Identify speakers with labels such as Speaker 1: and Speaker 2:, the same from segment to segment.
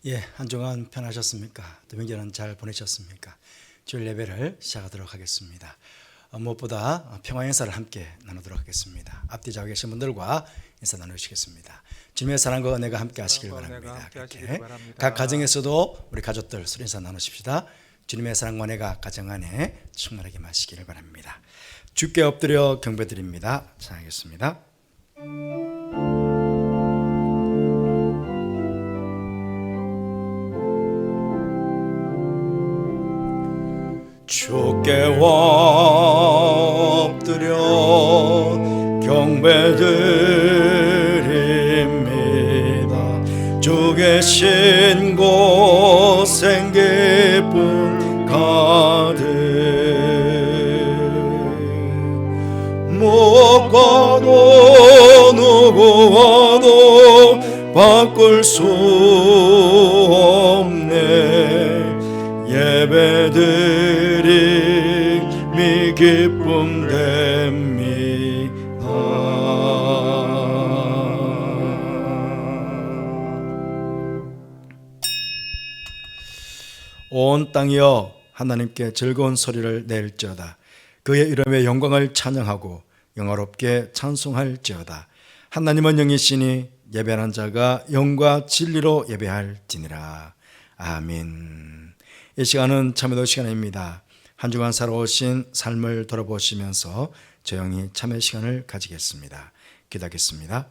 Speaker 1: 예, 한 주간 편하셨습니까? 또 명절은 잘 보내셨습니까? 주일 예배를 시작하도록 하겠습니다. 무엇보다 평화 인사를 함께 나누도록 하겠습니다. 앞뒤 좌우 계신 분들과 인사 나누시겠습니다. 주님의 사랑과 은혜가 함께 하시길 바랍니다. 각 가정에서도 우리 가족들 서로 인사 나누십시다. 주님의 사랑과 은혜가 가정 안에 충만하게 마시기를 바랍니다. 주께 엎드려 경배드립니다. 찬양하겠습니다. 주께 엎드려 경배드립니다. 주 계신 곳엔 기쁨 가득 무엇과도 누구와도 바꿀 수 없네. 예배드림이 기쁨 됩니다. 온 땅이여 하나님께 즐거운 소리를 낼지어다. 그의 이름의 영광을 찬양하고 영화롭게 찬송할지어다. 하나님은 영이시니 예배하는 자가 영과 진리로 예배할지니라. 아멘. 이 시간은 참회도 시간입니다. 한 주간 살아오신 삶을 돌아보시면서 조용히 참회 시간을 가지겠습니다. 기도하겠습니다.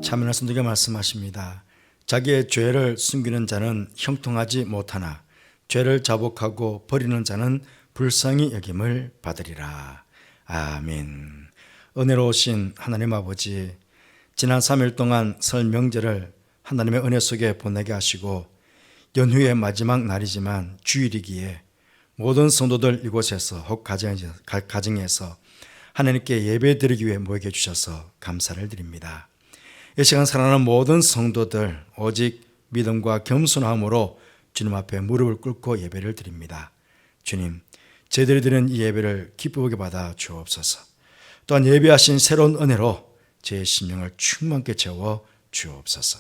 Speaker 1: 참여나 선생님께 말씀하십니다. 자기의 죄를 숨기는 자는 형통하지 못하나 죄를 자복하고 버리는 자는 불쌍히 여김을 받으리라. 아멘. 은혜로우신 하나님 아버지, 지난 3일 동안 설 명절을 하나님의 은혜 속에 보내게 하시고 연휴의 마지막 날이지만 주일이기에 모든 성도들 이곳에서 혹 가정에서 하나님께 예배드리기 위해 모이게 해주셔서 감사를 드립니다. 이 시간 살아가는 모든 성도들 오직 믿음과 겸손함으로 주님 앞에 무릎을 꿇고 예배를 드립니다. 주님, 저희들이 드리는 이 예배를 기쁘게 받아 주옵소서. 또한 예배하신 새로운 은혜로 제 심령을 충만케 채워 주옵소서.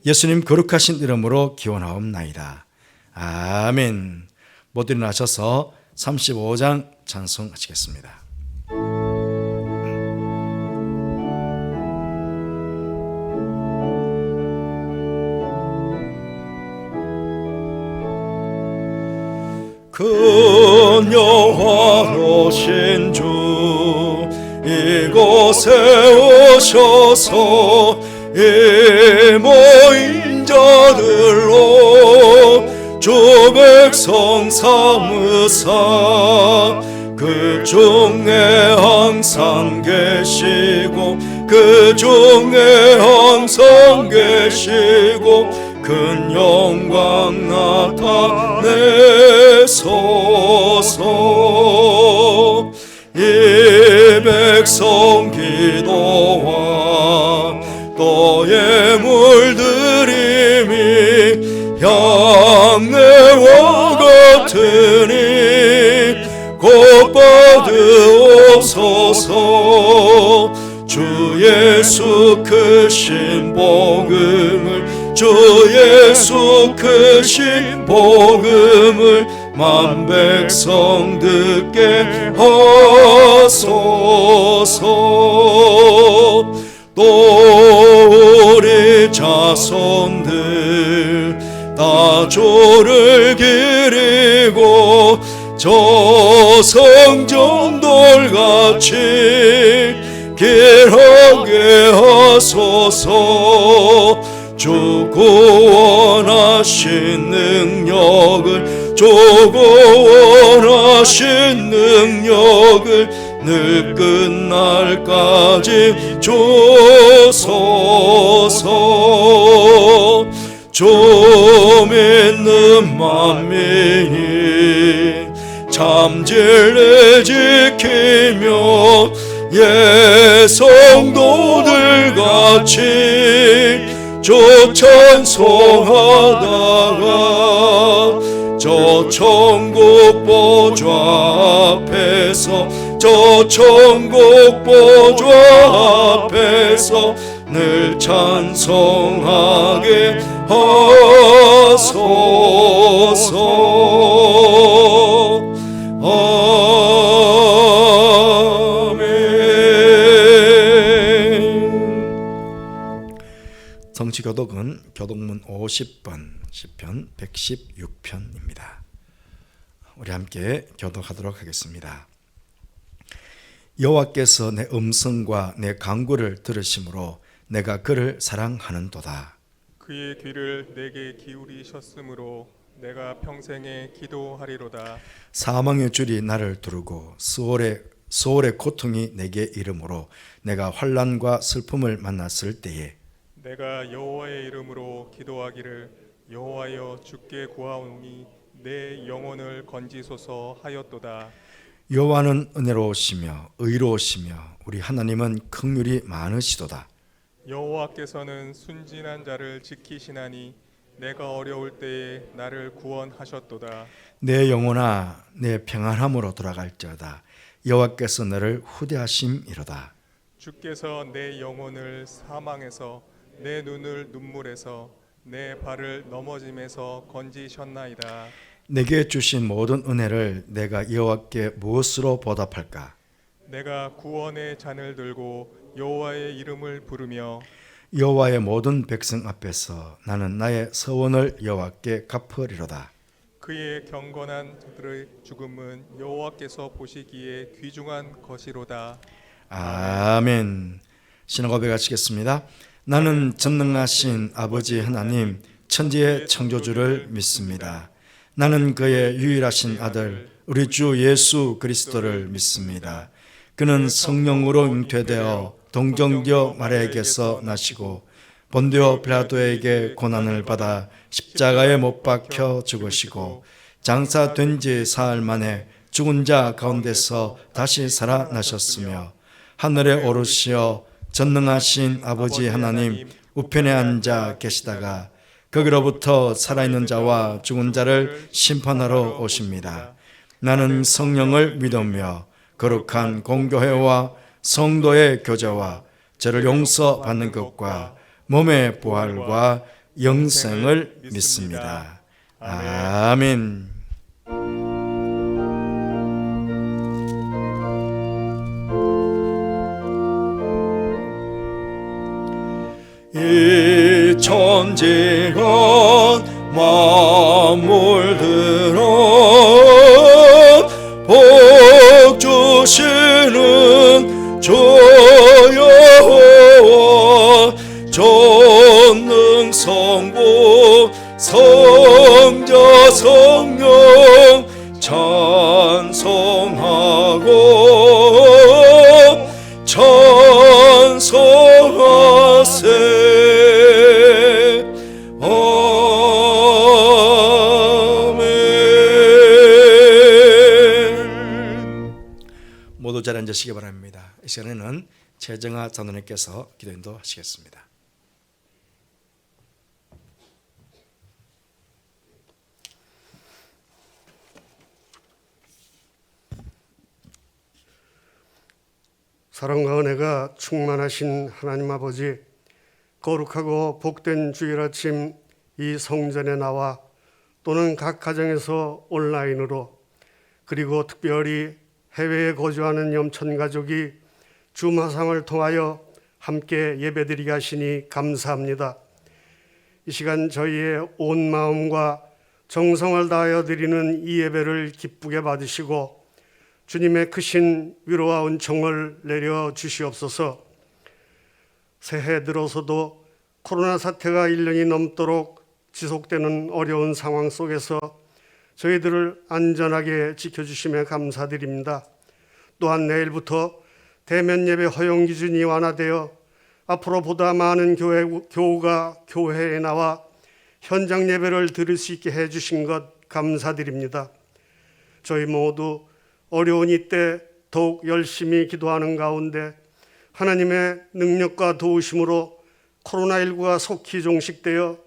Speaker 1: 예수님 거룩하신 이름으로 기원하옵나이다. 아멘. 모두 일어나셔서 35장 찬송하시겠습니다. 큰 여호와로신 주 이곳에 오셔서 이 모인 자들로 주 백성 삼으사 그 중에 항상 계시고 그 중에 항상 계시고 큰 영광 나타내소서. 이 백성 기도와 또의 물들임이 향내와 같으니 곧 받으옵소서. 주 예수 크신 복음을 주 예수 크신 복음을 만 백성 듣게 하소서. 또 우리 자손들 다 주를 기리고 저 성전돌같이 길하게 하소서. 주 구원하신 능력을 주 구원하신 능력을 늘 끝날까지 주소서. 주 믿는 만민이 참 진리 지키며 예성도들 같이 주 찬송하다가 저 천국 보좌 앞에서 저 천국 보좌 앞에서 늘 찬송하게 하소서. 아멘. 성취교독은 교독문 50번 시편 116편입니다. 우리 함께 교독하도록 하겠습니다. 여호와께서 내 음성과 내 간구를 들으심으로 내가 그를 사랑하는도다.
Speaker 2: 그의 귀를 내게 기울이셨으므로 내가 평생에 기도하리로다.
Speaker 1: 사망의 줄이 나를 두르고 수월의 고통이 내게 이르므로 내가 환난과 슬픔을 만났을 때에
Speaker 2: 내가 여호와의 이름으로 기도하기를 여호와여 주께 구하오니 내 영혼을 건지소서 하였도다.
Speaker 1: 여호와는 은혜로우시며 의로우시며 우리 하나님은 긍휼이 많으시도다.
Speaker 2: 여호와께서는 순진한 자를 지키시나니 내가 어려울 때에 나를 구원하셨도다.
Speaker 1: 내 영혼아 내 평안함으로 돌아갈지어다. 여호와께서 너를 후대하심이로다.
Speaker 2: 주께서 내 영혼을 사망에서 내 눈을 눈물에서 내 발을 넘어짐에서 건지셨나이다.
Speaker 1: 내게 주신 모든 은혜를 내가 여호와께 무엇으로 보답할까?
Speaker 2: 내가 구원의 잔을 들고 여호와의 이름을 부르며
Speaker 1: 여호와의 모든 백성 앞에서 나는 나의 서원을 여호와께 갚으리로다.
Speaker 2: 그의 경건한 자들의 죽음은 여호와께서 보시기에 귀중한 것이로다.
Speaker 1: 아멘. 신앙 고백하시겠습니다. 나는 전능하신 아버지 하나님 천지의 창조주를 믿습니다. 나는 그의 유일하신 아들 우리 주 예수 그리스도를 믿습니다. 그는 성령으로 잉태되어 동정녀 마리아에게서 나시고 본디오 빌라도에게 고난을 받아 십자가에 못 박혀 죽으시고 장사된 지 사흘 만에 죽은 자 가운데서 다시 살아나셨으며 하늘에 오르시어 전능하신 아버지 하나님 우편에 앉아 계시다가 거기로부터 살아있는 자와 죽은 자를 심판하러 오십니다. 나는 성령을 믿으며 거룩한 공교회와 성도의 교제와 죄를 용서받는 것과 몸의 부활과 영생을 믿습니다. 아멘. 이 천지가 만물들아 복 주시는 주 여호와 전능 성부 성자 성령 찬송하고 찬송하세. 모두 잘 앉으시기 바랍니다. 이 시간에는 최정아 장로님께서 기도 인도하시겠습니다.
Speaker 3: 사랑과 은혜가 충만하신 하나님 아버지, 거룩하고 복된 주일 아침 이 성전에 나와 또는 각 가정에서 온라인으로 그리고 특별히 해외에 거주하는 염천 가족이 줌 화상을 통하여 함께 예배드리게 하시니 감사합니다. 이 시간 저희의 온 마음과 정성을 다하여 드리는 이 예배를 기쁘게 받으시고 주님의 크신 위로와 은총을 내려 주시옵소서. 새해 들어서도 코로나 사태가 1년이 넘도록 지속되는 어려운 상황 속에서 저희들을 안전하게 지켜주심에 감사드립니다. 또한 내일부터 대면 예배 허용 기준이 완화되어 앞으로 보다 많은 교우가 교회에 나와 현장 예배를 드릴 수 있게 해주신 것 감사드립니다. 저희 모두 어려운 이때 더욱 열심히 기도하는 가운데 하나님의 능력과 도우심으로 코로나19가 속히 종식되어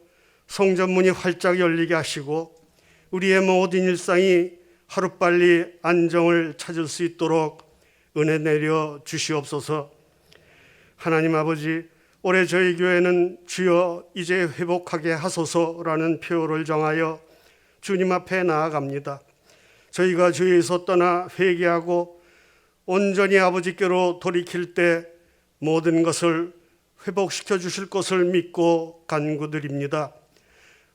Speaker 3: 성전문이 활짝 열리게 하시고 우리의 모든 일상이 하루빨리 안정을 찾을 수 있도록 은혜 내려 주시옵소서. 하나님 아버지, 올해 저희 교회는 주여 이제 회복하게 하소서라는 표를 정하여 주님 앞에 나아갑니다. 저희가 주에서 떠나 회개하고 온전히 아버지께로 돌이킬 때 모든 것을 회복시켜 주실 것을 믿고 간구드립니다.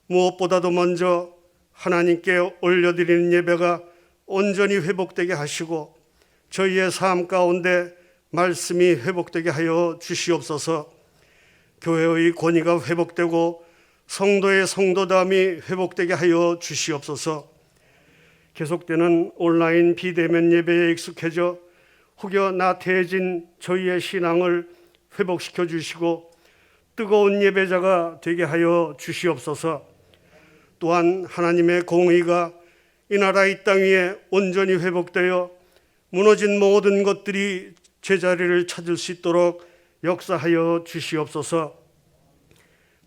Speaker 3: 무엇보다도 먼저 하나님께 올려드리는 예배가 온전히 회복되게 하시고 저희의 삶 가운데 말씀이 회복되게 하여 주시옵소서. 교회의 권위가 회복되고 성도의 성도담이 회복되게 하여 주시옵소서. 계속되는 온라인 비대면 예배에 익숙해져 혹여 나태해진 저희의 신앙을 회복시켜 주시고 뜨거운 예배자가 되게 하여 주시옵소서. 또한 하나님의 공의가 이 나라 이 땅 위에 온전히 회복되어 무너진 모든 것들이 제자리를 찾을 수 있도록 역사하여 주시옵소서.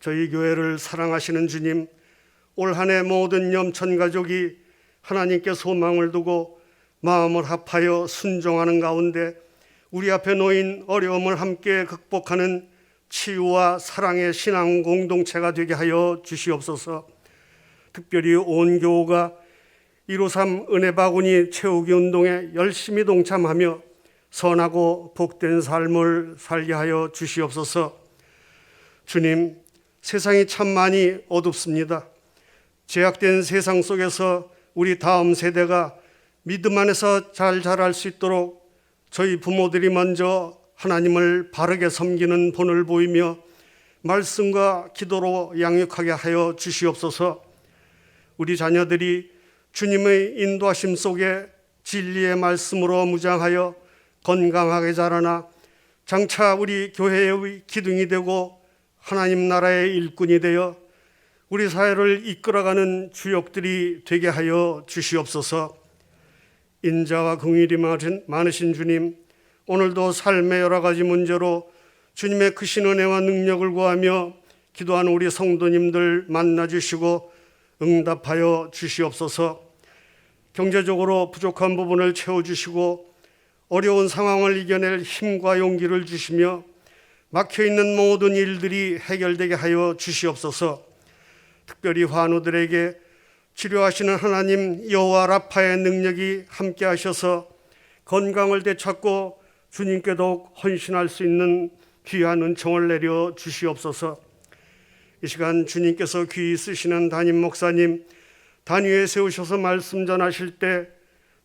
Speaker 3: 저희 교회를 사랑하시는 주님, 올 한 해 모든 염천 가족이 하나님께 소망을 두고 마음을 합하여 순종하는 가운데 우리 앞에 놓인 어려움을 함께 극복하는 치유와 사랑의 신앙 공동체가 되게 하여 주시옵소서. 특별히 온 교우가 153 은혜 바구니 채우기 운동에 열심히 동참하며 선하고 복된 삶을 살게 하여 주시옵소서. 주님, 세상이 참 많이 어둡습니다. 제약된 세상 속에서 우리 다음 세대가 믿음 안에서 잘 자랄 수 있도록 저희 부모들이 먼저 하나님을 바르게 섬기는 본을 보이며 말씀과 기도로 양육하게 하여 주시옵소서. 우리 자녀들이 주님의 인도하심 속에 진리의 말씀으로 무장하여 건강하게 자라나 장차 우리 교회의 기둥이 되고 하나님 나라의 일꾼이 되어 우리 사회를 이끌어가는 주역들이 되게 하여 주시옵소서. 인자와 긍휼이 많으신 주님, 오늘도 삶의 여러 가지 문제로 주님의 크신 은혜와 능력을 구하며 기도하는 우리 성도님들 만나주시고 응답하여 주시옵소서. 경제적으로 부족한 부분을 채워주시고 어려운 상황을 이겨낼 힘과 용기를 주시며 막혀있는 모든 일들이 해결되게 하여 주시옵소서. 특별히 환우들에게 치료하시는 하나님 여호와 라파의 능력이 함께 하셔서 건강을 되찾고 주님께 더욱 헌신할 수 있는 귀한 은총을 내려 주시옵소서. 이 시간 주님께서 귀히 쓰시는 담임 목사님 단위에 세우셔서 말씀 전하실 때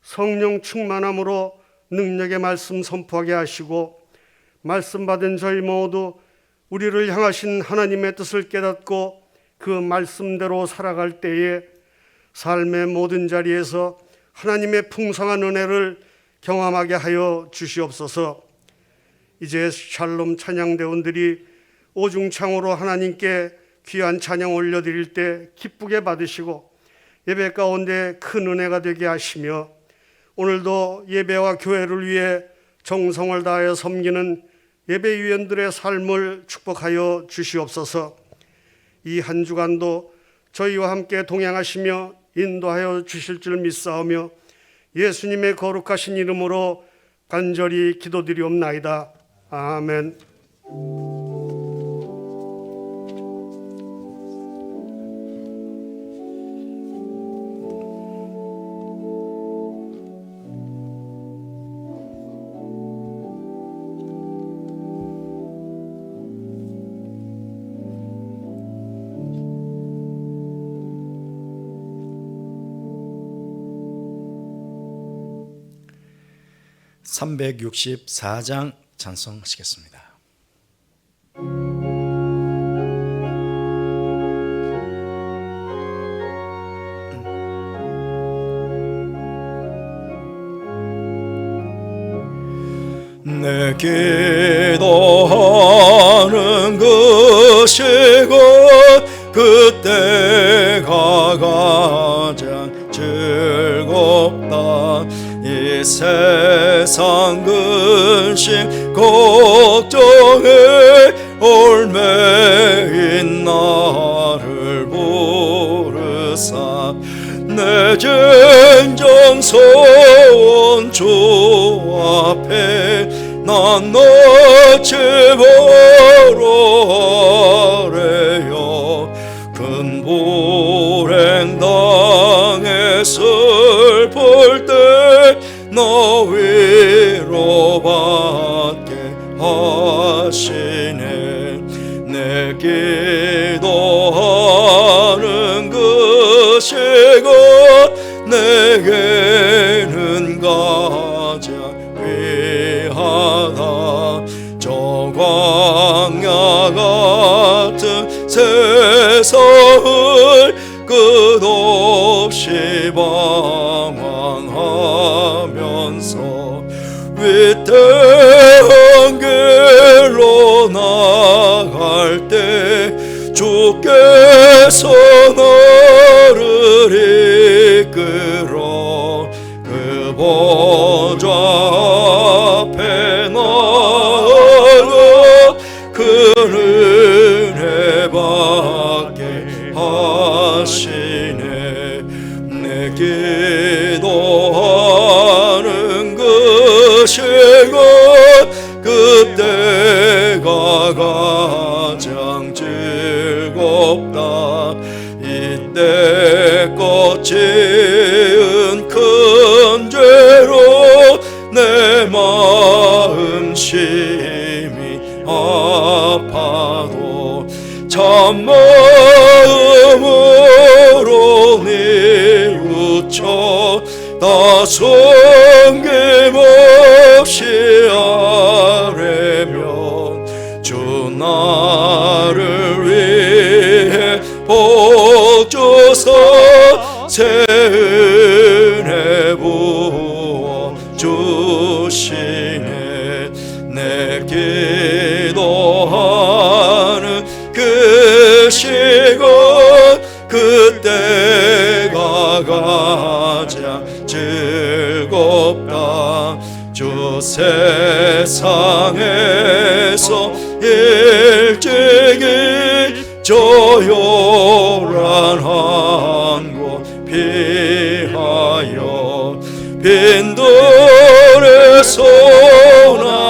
Speaker 3: 성령 충만함으로 능력의 말씀 선포하게 하시고 말씀 받은 저희 모두 우리를 향하신 하나님의 뜻을 깨닫고 그 말씀대로 살아갈 때에 삶의 모든 자리에서 하나님의 풍성한 은혜를 경험하게 하여 주시옵소서. 이제 샬롬 찬양대원들이 오중창으로 하나님께 귀한 찬양 올려드릴 때 기쁘게 받으시고 예배 가운데 큰 은혜가 되게 하시며 오늘도 예배와 교회를 위해 정성을 다하여 섬기는 예배위원들의 삶을 축복하여 주시옵소서. 이 한 주간도 저희와 함께 동행하시며 인도하여 주실 줄 믿사오며 예수님의 거룩하신 이름으로 간절히 기도드리옵나이다. 아멘.
Speaker 1: (364장) 찬송하시겠습니다. 기도하는 것이고 그때가 가장 즐겁다. 이 세상 근심 걱정에 얽매인 나를 부르사 내 쟁정 소원 주 앞에 난 놓지 말아래요. 큰 불행 당해 슬플 때 나 위로받게 하시네. 내 기도하는 것이고 내게는 가장 귀하다. 저 광야 같은 세상을 끝없이 방황하면서 위태한 길로 나갈 때 주께서 나를 이끌어 그 보좌 앞에 나아가 그 은혜 받게 하시네. 내 기도하는 것이고 그때가 가장 즐겁다. 이때껏 지은 큰 죄로 내 마음 심히 아파도 참마음으로 뉘우쳐 다 숨김없이 아뢰면 주 나를 위해 복 주사 새 은혜 부어 주시네. 내 기도하는 그 시간 그때가 가장 즐겁다. 주 세상에서 일찍이 조요란한 곳 피하여 빈들에서나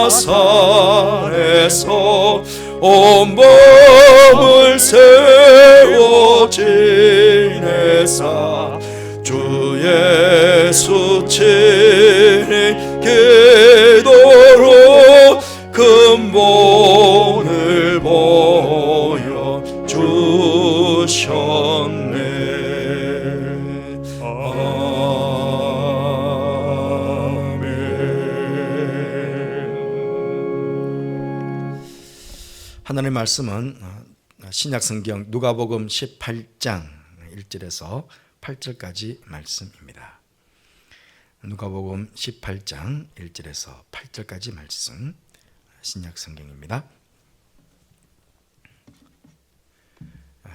Speaker 1: 산에서 온 몸을 세워 지내사 주 예수 친히 기도로 근본을 보여 주셨네. 하나님의 말씀은 신약성경 누가복음 18장 1절에서 8절까지 말씀입니다. 누가복음 18장 1절에서 8절까지 말씀 신약성경입니다.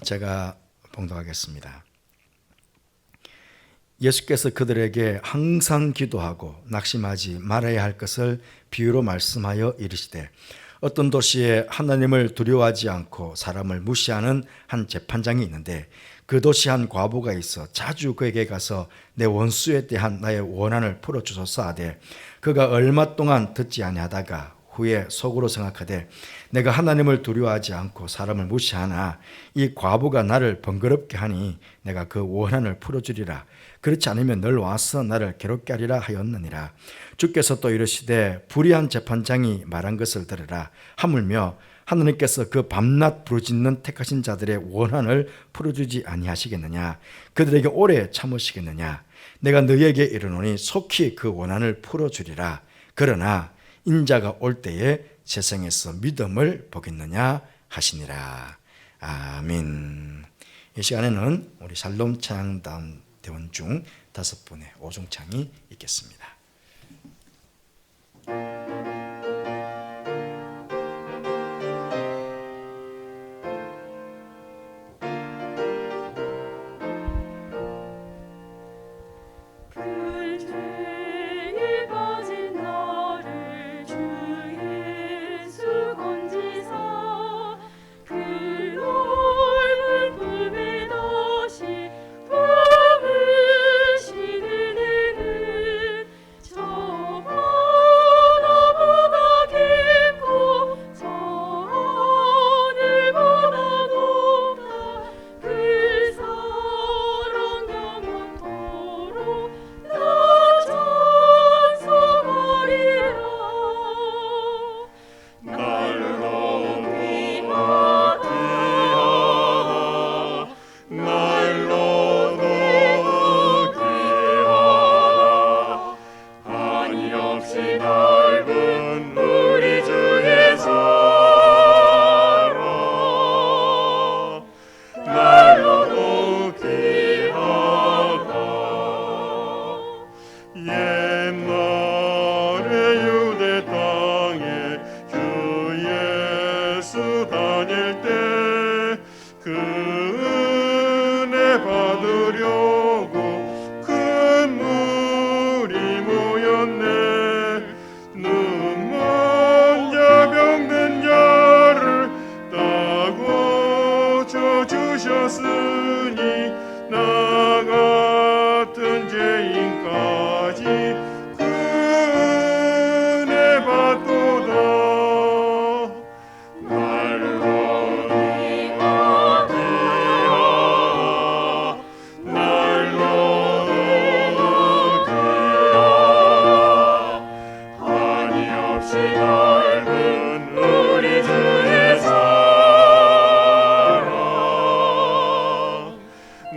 Speaker 1: 제가 봉독하겠습니다. 예수께서 그들에게 항상 기도하고 낙심하지 말아야 할 것을 비유로 말씀하여 이르시되 어떤 도시에 하나님을 두려워하지 않고 사람을 무시하는 한 재판장이 있는데 그 도시 한 과부가 있어 자주 그에게 가서 내 원수에 대한 나의 원한을 풀어주소서 하되 그가 얼마 동안 듣지 아니하다가 후에 속으로 생각하되 내가 하나님을 두려워하지 않고 사람을 무시하나 이 과부가 나를 번거롭게 하니 내가 그 원한을 풀어주리라. 그렇지 않으면 늘 와서 나를 괴롭게 하리라 하였느니라. 주께서 또 이르시되 불의한 재판장이 말한 것을 들으라. 하물며 하나님께서 그 밤낮 부르짖는 택하신 자들의 원한을 풀어주지 아니하시겠느냐. 그들에게 오래 참으시겠느냐. 내가 너희에게 이르노니 속히 그 원한을 풀어주리라. 그러나 인자가 올 때에 세상에서 믿음을 보겠느냐 하시니라. 아멘. 이 시간에는 우리 샬롬 찬양단 대원 중 5분의 오중창이 있겠습니다.
Speaker 2: 그 은혜 받으려고 큰 물이 모였네. 눈먼 자 병든 자를 다 고쳐주셨으니 나 같은 죄인까지 그 은혜 받도다. 날로 의하라 날로 의하라 한이 없이 넓은 우리 주의 사랑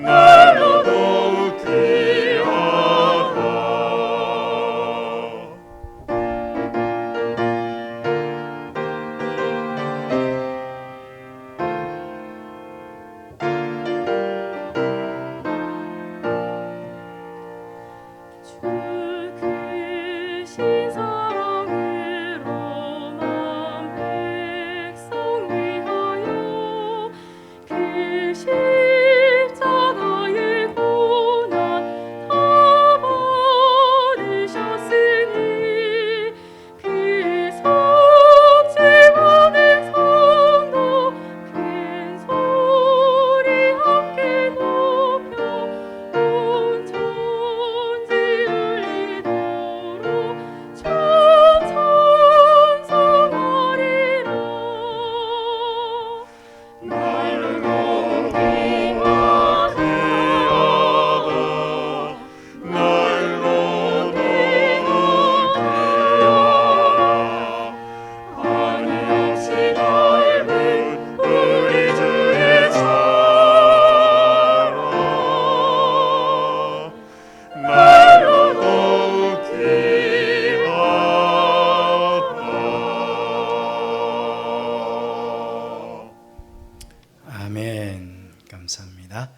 Speaker 2: 날로 더욱 귀하다.
Speaker 4: 주 크신 사랑으로 만 백성 위하여 그 십자가의 고난 다 받으셨으니 그 속죄 받은 성도 큰 소리 함께 높여 온 천지 울리도록 찬송하리라.
Speaker 2: 날로 귀하다 날로 더욱 귀하라 한이 없이 넓은 우리 주의 사랑 날로 더욱 귀하다.
Speaker 1: 아멘. 감사합니다.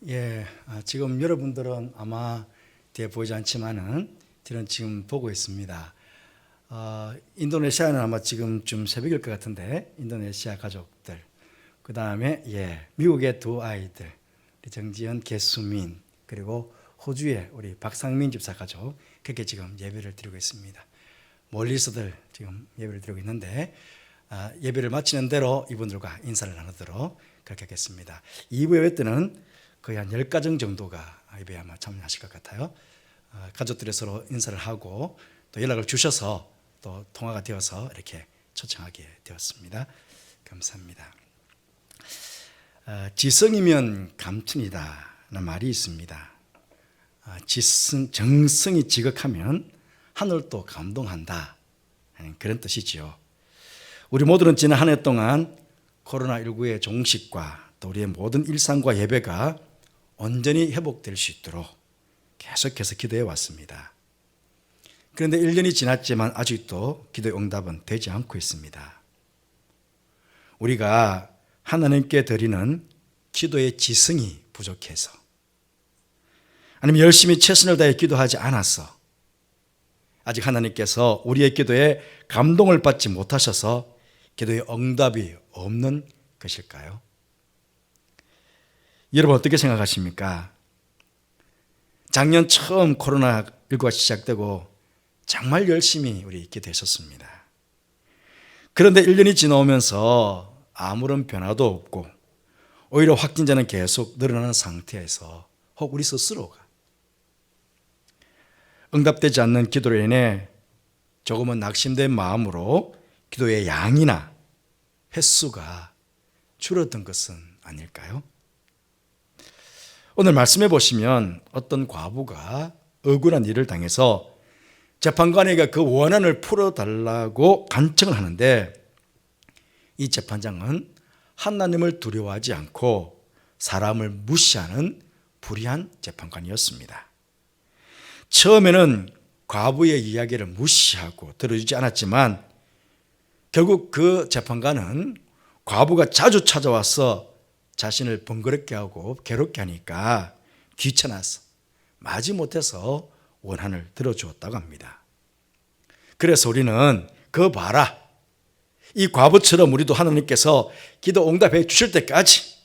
Speaker 1: 예, 지금 여러분들은 아마 뒤에 보이지 않지만은 저는 지금 보고 있습니다. 인도네시아는 아마 지금쯤 새벽일 것 같은데 인도네시아 가족들, 그 다음에 미국의 두 아이들, 우리 정지현, 개수민, 그리고 호주의 우리 박상민 집사 가족, 그렇게 지금 예배를 드리고 있습니다. 멀리서들 지금 예배를 드리고 있는데 예배를 마치는 대로 이분들과 인사를 나누도록 그렇게 하겠습니다. 2부 예배 때는 거의 한 10가정 정도가 예배에 아마 참여하실 것 같아요. 가족들이 서로 인사를 하고 또 연락을 주셔서 또 통화가 되어서 이렇게 초청하게 되었습니다. 감사합니다. 지성이면 감춘이다 라는 말이 있습니다. 정성이 지극하면 하늘도 감동한다 하는 그런 뜻이지요. 우리 모두는 지난 한 해 동안 코로나19의 종식과 또 우리의 모든 일상과 예배가 온전히 회복될 수 있도록 계속해서 기도해 왔습니다. 그런데 1년이 지났지만 아직도 기도의 응답은 되지 않고 있습니다. 우리가 하나님께 드리는 기도의 지성이 부족해서, 아니면 열심히 최선을 다해 기도하지 않아서, 아직 하나님께서 우리의 기도에 감동을 받지 못하셔서 기도의 응답이 없는 것일까요? 여러분 어떻게 생각하십니까? 작년 처음 코로나19가 시작되고 정말 열심히 우리 기도했었습니다. 그런데 1년이 지나오면서 아무런 변화도 없고 오히려 확진자는 계속 늘어나는 상태에서 혹 우리 스스로가 응답되지 않는 기도로 인해 조금은 낙심된 마음으로 기도의 양이나 횟수가 줄어든 것은 아닐까요? 오늘 말씀해 보시면 어떤 과부가 억울한 일을 당해서 재판관에게 그 원한을 풀어달라고 간청을 하는데, 이 재판장은 하나님을 두려워하지 않고 사람을 무시하는 불의한 재판관이었습니다. 처음에는 과부의 이야기를 무시하고 들어주지 않았지만 결국 그 재판관은 과부가 자주 찾아와서 자신을 번거롭게 하고 괴롭게 하니까 귀찮아서 마지못해서 원한을 들어주었다고 합니다. 그래서 우리는 그 봐라, 이 과부처럼 우리도 하나님께서 기도 응답해 주실 때까지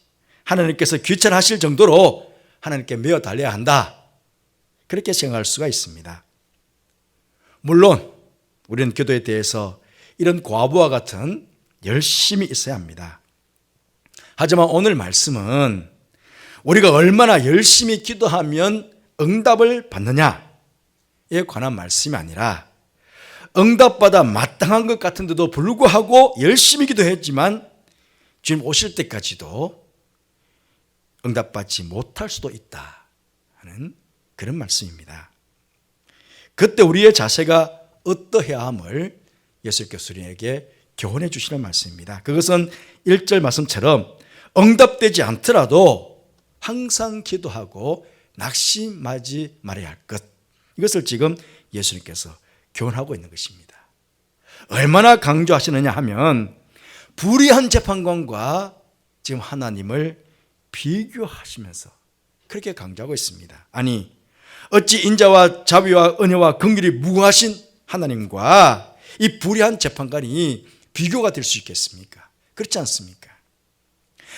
Speaker 1: 하나님께서 귀찮아하실 정도로 하나님께 매어 달려야 한다, 그렇게 생각할 수가 있습니다. 물론 우리는 기도에 대해서 이런 과부와 같은 열심이 있어야 합니다. 하지만 오늘 말씀은 우리가 얼마나 열심히 기도하면 응답을 받느냐에 관한 말씀이 아니라, 응답받아 마땅한 것 같은데도 불구하고 열심히 기도했지만 주님 오실 때까지도 응답받지 못할 수도 있다 하는 그런 말씀입니다. 그때 우리의 자세가 어떠해야 함을 예수께서 우리에게 교훈해 주시는 말씀입니다. 그것은 1절 말씀처럼 응답되지 않더라도 항상 기도하고 낙심하지 말아야 할 것, 이것을 지금 예수님께서 교훈하고 있는 것입니다. 얼마나 강조하시느냐 하면 불의한 재판관과 지금 하나님을 비교하시면서 그렇게 강조하고 있습니다. 아니, 어찌 인자와 자비와 은혜와 긍휼이 무궁하신 하나님과 이 불의한 재판관이 비교가 될 수 있겠습니까? 그렇지 않습니까?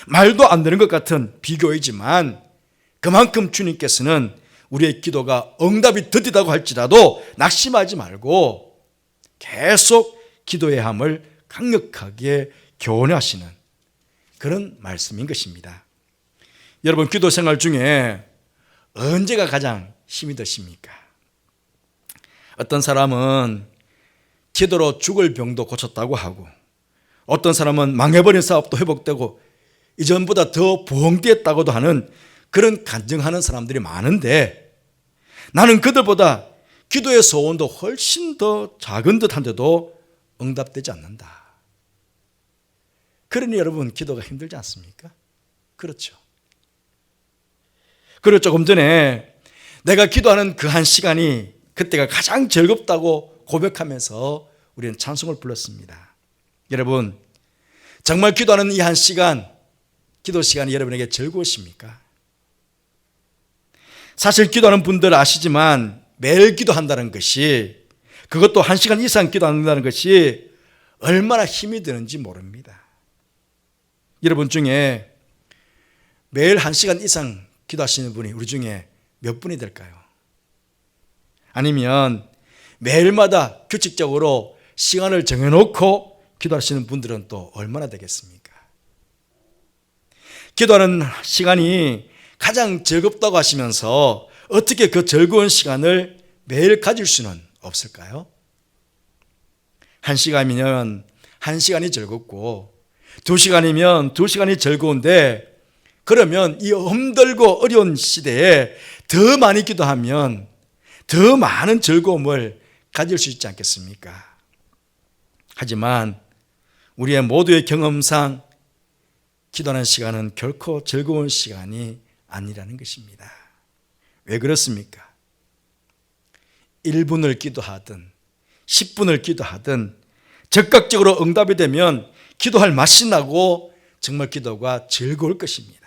Speaker 1: 말도 안 되는 것 같은 비교이지만 그만큼 주님께서는 우리의 기도가 응답이 더디다고 할지라도 낙심하지 말고 계속 기도해야 함을 강력하게 교훈하시는 그런 말씀인 것입니다. 여러분, 기도 생활 중에 언제가 가장 힘이 드십니까? 어떤 사람은 기도로 죽을 병도 고쳤다고 하고, 어떤 사람은 망해버린 사업도 회복되고 이전보다 더 부흥되었다고도 하는 그런 간증하는 사람들이 많은데, 나는 그들보다 기도의 소원도 훨씬 더 작은 듯한데도 응답되지 않는다. 그러니 여러분, 기도가 힘들지 않습니까? 그렇죠. 그리고 조금 전에 내가 기도하는 그 한 시간이 그때가 가장 즐겁다고 고백하면서 우리는 찬송을 불렀습니다. 여러분, 정말 기도하는 이 한 시간, 기도 시간이 여러분에게 즐거우십니까? 사실 기도하는 분들 아시지만 매일 기도한다는 것이, 그것도 1시간 이상 기도한다는 것이 얼마나 힘이 드는지 모릅니다. 여러분 중에 매일 1시간 이상 기도하시는 분이 우리 중에 몇 분이 될까요? 아니면 매일마다 규칙적으로 시간을 정해놓고 기도하시는 분들은 또 얼마나 되겠습니까? 기도하는 시간이 가장 즐겁다고 하시면서 어떻게 그 즐거운 시간을 매일 가질 수는 없을까요? 1시간이면 1시간이 즐겁고 2시간이면 2시간이 즐거운데, 그러면 이 힘들고 어려운 시대에 더 많이 기도하면 더 많은 즐거움을 가질 수 있지 않겠습니까? 하지만 우리의 모두의 경험상 기도하는 시간은 결코 즐거운 시간이 아니라는 것입니다. 왜 그렇습니까? 1분을 기도하든 10분을 기도하든 즉각적으로 응답이 되면 기도할 맛이 나고 정말 기도가 즐거울 것입니다.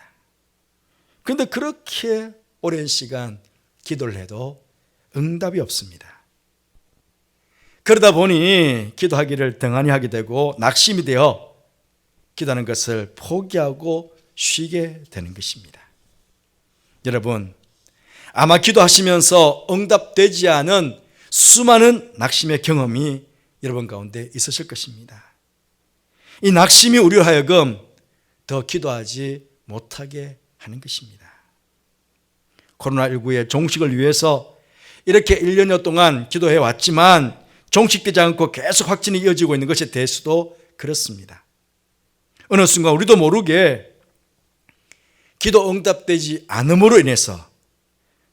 Speaker 1: 그런데 그렇게 오랜 시간 기도를 해도 응답이 없습니다. 그러다 보니 기도하기를 등한히 하게 되고 낙심이 되어 기도하는 것을 포기하고 쉬게 되는 것입니다. 여러분, 아마 기도하시면서 응답되지 않은 수많은 낙심의 경험이 여러분 가운데 있으실 것입니다. 이 낙심이 우리로 하여금 더 기도하지 못하게 하는 것입니다. 코로나19의 종식을 위해서 이렇게 1년여 동안 기도해 왔지만 종식되지 않고 계속 확진이 이어지고 있는 것에 대해서도 그렇습니다. 어느 순간 우리도 모르게 기도 응답되지 않음으로 인해서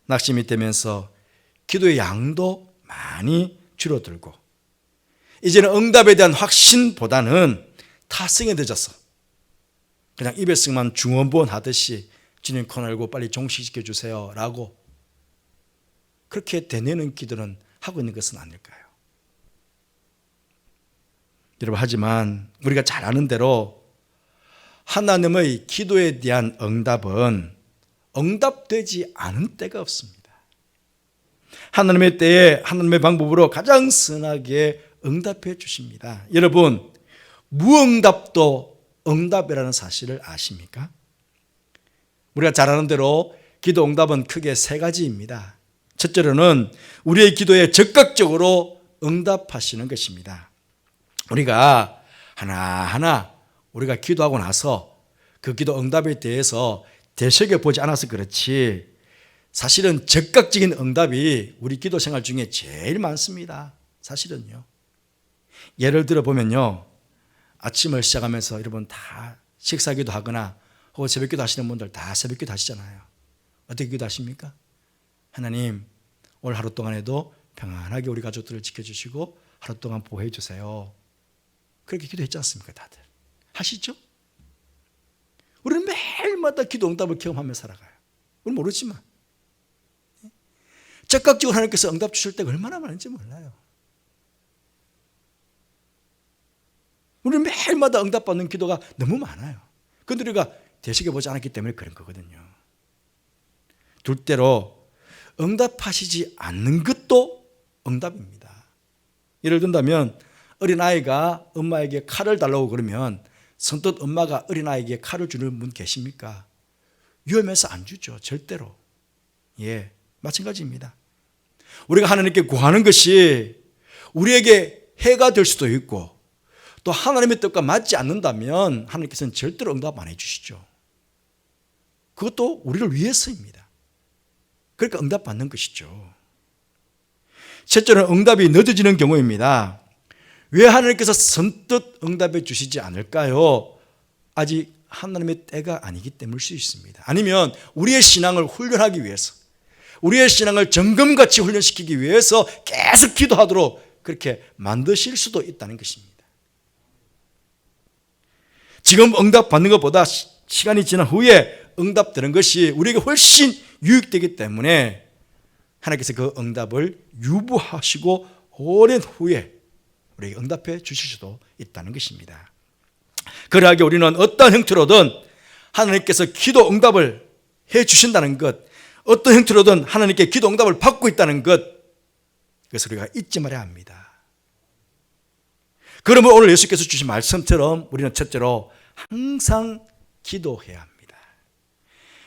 Speaker 1: 낙심이 되면서 기도의 양도 많이 줄어들고, 이제는 응답에 대한 확신보다는 타성에 늦어서 그냥 입에서만 중원부원 하듯이 주님 코로나19 빨리 종식시켜 주세요 라고 그렇게 되뇌는 기도는 하고 있는 것은 아닐까요? 여러분, 하지만 우리가 잘 아는 대로 하나님의 기도에 대한 응답은 응답되지 않은 때가 없습니다. 하나님의 때에 하나님의 방법으로 가장 선하게 응답해 주십니다. 여러분, 무응답도 응답이라는 사실을 아십니까? 우리가 잘 아는 대로 기도 응답은 크게 세 가지입니다. 첫째로는 우리의 기도에 적극적으로 응답하시는 것입니다. 우리가 하나하나 우리가 기도하고 나서 그 기도 응답에 대해서 되새겨보지 않아서 그렇지, 사실은 적극적인 응답이 우리 기도 생활 중에 제일 많습니다. 사실은요. 예를 들어 보면요, 아침을 시작하면서 여러분 다 식사기도 하거나 혹은 새벽기도 하시는 분들 다 새벽기도 하시잖아요. 어떻게 기도하십니까? 하나님, 오늘 하루 동안에도 평안하게 우리 가족들을 지켜주시고 하루 동안 보호해 주세요. 그렇게 기도했지 않습니까? 다들 하시죠? 우리는 매일마다 기도 응답을 경험하며 살아가요. 우리는 모르지만 적극적으로 하나님께서 응답 주실 때가 얼마나 많은지 몰라요. 우리는 매일마다 응답받는 기도가 너무 많아요. 그런데 우리가 되새겨보지 않았기 때문에 그런 거거든요. 둘째로 응답하시지 않는 것도 응답입니다. 예를 든다면 어린아이가 엄마에게 칼을 달라고 그러면 선뜻 엄마가 어린아이에게 칼을 주는 분 계십니까? 위험해서 안 주죠. 절대로. 예, 마찬가지입니다. 우리가 하나님께 구하는 것이 우리에게 해가 될 수도 있고 또 하나님의 뜻과 맞지 않는다면 하나님께서는 절대로 응답 안 해주시죠. 그것도 우리를 위해서입니다. 그러니까 응답 받는 것이죠. 셋째는 응답이 늦어지는 경우입니다. 왜 하나님께서 선뜻 응답해 주시지 않을까요? 아직 하나님의 때가 아니기 때문일 수 있습니다. 아니면 우리의 신앙을 훈련하기 위해서, 우리의 신앙을 점검같이 훈련시키기 위해서 계속 기도하도록 그렇게 만드실 수도 있다는 것입니다. 지금 응답 받는 것보다 시간이 지난 후에 응답되는 것이 우리에게 훨씬 유익되기 때문에 하나님께서 그 응답을 유보하시고 오랜 후에 우리에게 응답해 주실 수도 있다는 것입니다. 그러하게 우리는 어떤 형태로든 하나님께서 기도 응답을 해 주신다는 것, 어떤 형태로든 하나님께 기도 응답을 받고 있다는 것, 그것을 우리가 잊지 말아야 합니다. 그러면 오늘 예수께서 주신 말씀처럼 우리는 첫째로 항상 기도해야 합니다.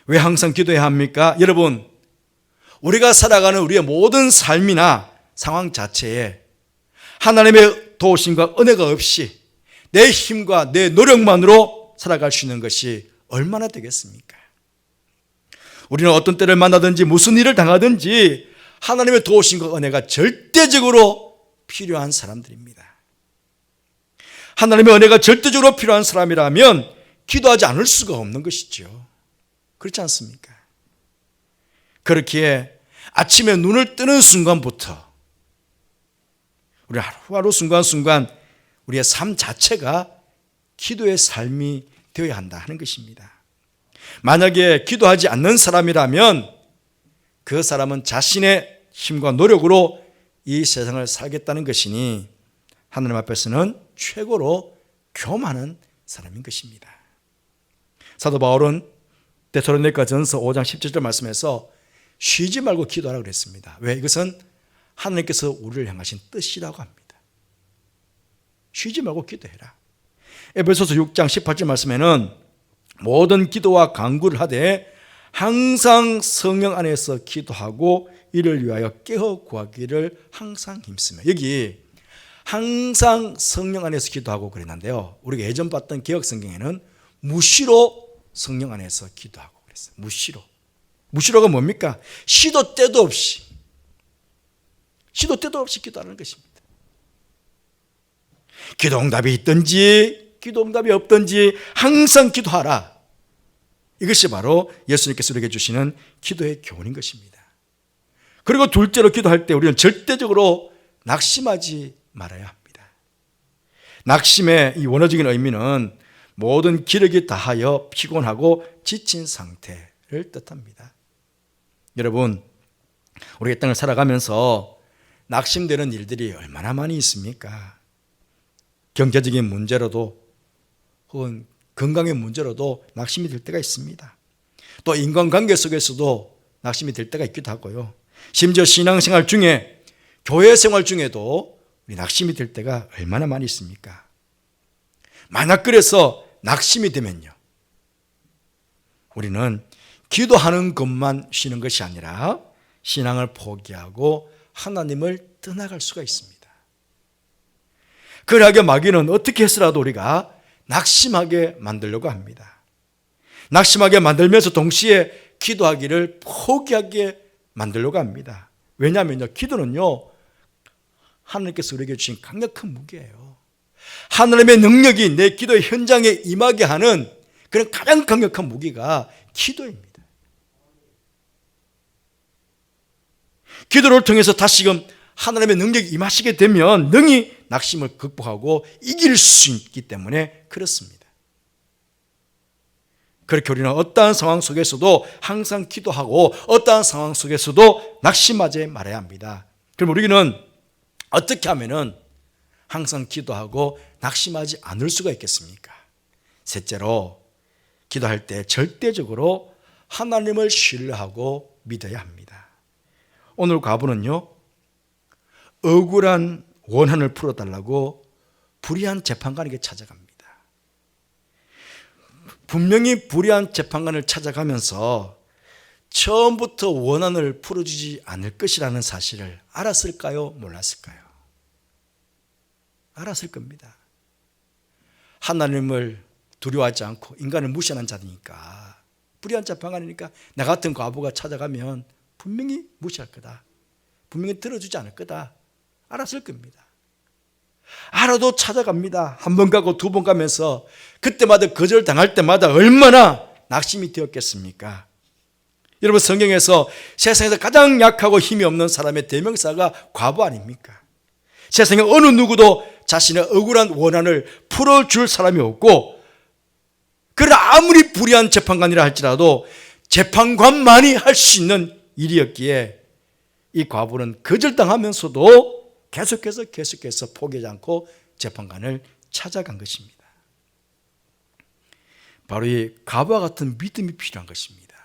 Speaker 1: 왜 항상 기도해야 합니까? 여러분, 우리가 살아가는 우리의 모든 삶이나 상황 자체에 하나님의 도우심과 은혜가 없이 내 힘과 내 노력만으로 살아갈 수 있는 것이 얼마나 되겠습니까? 우리는 어떤 때를 만나든지 무슨 일을 당하든지 하나님의 도우심과 은혜가 절대적으로 필요한 사람들입니다. 하나님의 은혜가 절대적으로 필요한 사람이라면 기도하지 않을 수가 없는 것이죠. 그렇지 않습니까? 그렇기에 아침에 눈을 뜨는 순간부터 우리 하루하루 순간순간 우리의 삶 자체가 기도의 삶이 되어야 한다 하는 것입니다. 만약에 기도하지 않는 사람이라면 그 사람은 자신의 힘과 노력으로 이 세상을 살겠다는 것이니 하나님 앞에서는 최고로 교만한 사람인 것입니다. 사도 바울은 데살로니가전서 5장 17절 말씀에서 쉬지 말고 기도하라고 그랬습니다. 왜? 이것은 하나님께서 우리를 향하신 뜻이라고 합니다. 쉬지 말고 기도해라. 에베소서 6장 18절 말씀에는 모든 기도와 간구를 하되 항상 성령 안에서 기도하고 이를 위하여 깨어 구하기를 항상 힘쓰며, 여기 항상 성령 안에서 기도하고 그랬는데요, 우리가 예전 봤던 개혁성경에는 무시로 성령 안에서 기도하고 그랬어요. 무시로가 뭡니까? 시도 때도 없이 기도하는 것입니다. 기도 응답이 있든지 기도 응답이 없든지 항상 기도하라. 이것이 바로 예수님께서 우리에게 주시는 기도의 교훈인 것입니다. 그리고 둘째로 기도할 때 우리는 절대적으로 낙심하지 말아야 합니다. 낙심의 이 원어적인 의미는 모든 기력이 다하여 피곤하고 지친 상태를 뜻합니다. 여러분, 우리 이 땅을 살아가면서 낙심되는 일들이 얼마나 많이 있습니까? 경제적인 문제로도 혹은 건강의 문제로도 낙심이 될 때가 있습니다. 또 인간관계 속에서도 낙심이 될 때가 있기도 하고요. 심지어 신앙생활 중에, 교회 생활 중에도 우리 낙심이 될 때가 얼마나 많이 있습니까? 만약 그래서 낙심이 되면요, 우리는 기도하는 것만 쉬는 것이 아니라 신앙을 포기하고 하나님을 떠나갈 수가 있습니다. 그러하게 마귀는 어떻게 해서라도 우리가 낙심하게 만들려고 합니다. 낙심하게 만들면서 동시에 기도하기를 포기하게 만들려고 합니다. 왜냐하면요, 기도는요, 하나님께서 우리에게 주신 강력한 무기예요. 하나님의 능력이 내 기도의 현장에 임하게 하는 그런 가장 강력한 무기가 기도입니다. 기도를 통해서 다시금 하나님의 능력이 임하시게 되면 능히 낙심을 극복하고 이길 수 있기 때문에 그렇습니다. 그렇게 우리는 어떠한 상황 속에서도 항상 기도하고 어떠한 상황 속에서도 낙심하지 말아야 합니다. 그럼 우리는 어떻게 하면은 항상 기도하고 낙심하지 않을 수가 있겠습니까? 셋째로, 기도할 때 절대적으로 하나님을 신뢰하고 믿어야 합니다. 오늘 과부는요, 억울한 원한을 풀어달라고 불의한 재판관에게 찾아갑니다. 분명히 불의한 재판관을 찾아가면서 처음부터 원한을 풀어주지 않을 것이라는 사실을 알았을까요? 몰랐을까요? 알았을 겁니다. 하나님을 두려워하지 않고 인간을 무시하는 자니까, 불의한 재판관이니까 나 같은 과부가 찾아가면 분명히 무시할 거다, 분명히 들어주지 않을 거다 알았을 겁니다. 알아도 찾아갑니다. 한 번 가고 두 번 가면서 그때마다 거절당할 때마다 얼마나 낙심이 되었겠습니까? 여러분, 성경에서 세상에서 가장 약하고 힘이 없는 사람의 대명사가 과부 아닙니까? 세상에 어느 누구도 자신의 억울한 원한을 풀어줄 사람이 없고, 그러나 아무리 불의한 재판관이라 할지라도 재판관만이 할 수 있는 일이었기에 이 과부는 거절당하면서도 계속해서 포기하지 않고 재판관을 찾아간 것입니다. 바로 이 과부와 같은 믿음이 필요한 것입니다.